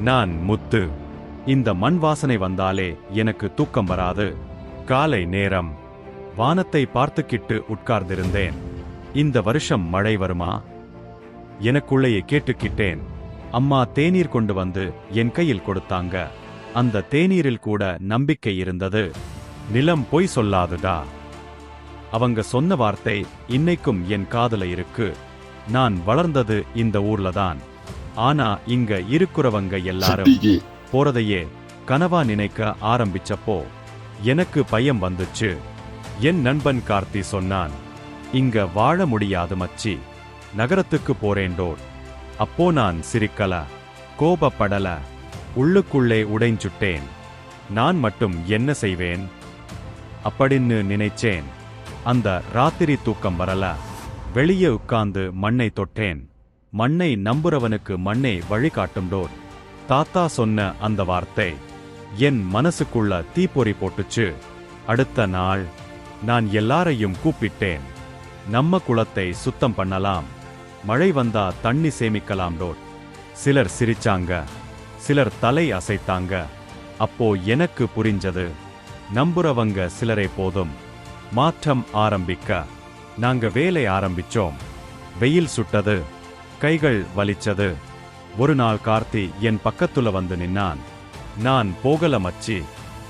நான் முத்து. இந்த மண் வாசனை வந்தாலே எனக்கு தூக்கம் வராது. காலை நேரம். வானத்தை பார்த்துக்கிட்டு உட்கார்ந்திருந்தேன். இந்த வருஷம் மழை வருமா? எனக்குள்ளேயே கேட்டுக்கிட்டேன். அம்மா தேநீர் கொண்டு வந்து என் கையில் கொடுத்தாங்க. அந்த தேநீரில் கூட நம்பிக்கை இருந்தது. நிலம் பொய் சொல்லாதுடா. அவங்க சொன்ன வார்த்தை இன்னைக்கும் என் காதுல இருக்கு. நான் வளர்ந்தது இந்த ஊர்லதான். ஆனா இங்க இருக்கிறவங்க எல்லாரும் போறதையே கனவா நினைக்க ஆரம்பிச்சப்போ எனக்கு பயம் வந்துச்சு. என் நண்பன் கார்த்தி சொன்னான், இங்க வாழ முடியாது மச்சி, நகரத்துக்கு போறேண்டோர். அப்போ நான் சிரிக்கல, கோபப்படல, உள்ளுக்குள்ளே உடைஞ்சுட்டேன். நான் மட்டும் என்ன செய்வேன் அப்படின்னு நினைச்சேன். அந்த ராத்திரி தூக்கம் வரல. வெளியே உட்கார்ந்து மண்ணை தொட்டேன். மண்ணை நம்புறவனுக்கு மண்ணை வழிகாட்டும்டோர். தாத்தா சொன்ன அந்த வார்த்தை என் மனசுக்குள்ள தீப்பொறி போட்டுச்சு. அடுத்த நாள் நான் எல்லாரையும் கூப்பிட்டேன். நம்ம குளத்தை சுத்தம் பண்ணலாம், மழை வந்தா தண்ணி சேமிக்கலாம்டோர். சிலர் சிரிச்சாங்க, சிலர் தலை அசைத்தாங்க. அப்போ எனக்கு புரிஞ்சது, நம்புறவங்க சிலரே போதும். மாற்றம் ஆரம்பிக்க நாங்க வேலை ஆரம்பிச்சோம். வெயில் சுட்டது, கைகள் வலிச்சது. ஒரு நாள் கார்த்தி என் பக்கத்துல வந்து நின்னான். நான் போகல மச்சி,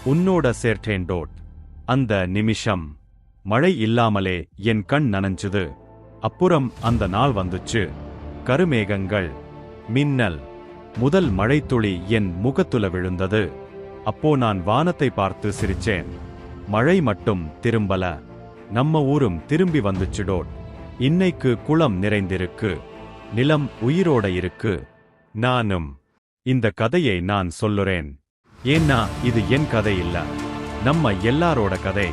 உன்னோட சேர்த்தேன்டோட். அந்த நிமிஷம் மழை இல்லாமலே என் கண் நனைஞ்சுது. அப்புறம் அந்த நாள் வந்துச்சு. கருமேகங்கள், மின்னல், முதல் மழைத்துளி என் முகத்துல விழுந்தது. அப்போ நான் வானத்தை பார்த்து சிரிச்சேன். மழை மட்டும் திரும்பல, நம்ம ஊரும் திரும்பி வந்துச்சுடோட். இன்னைக்கு குளம் நிறைந்திருக்கு, நிலம் உயிரோட இருக்கு. நானும் இந்த கதையை நான் சொல்லுறேன். ஏன்னா இது என் கதை இல்ல, நம்ம எல்லாரோட கதை.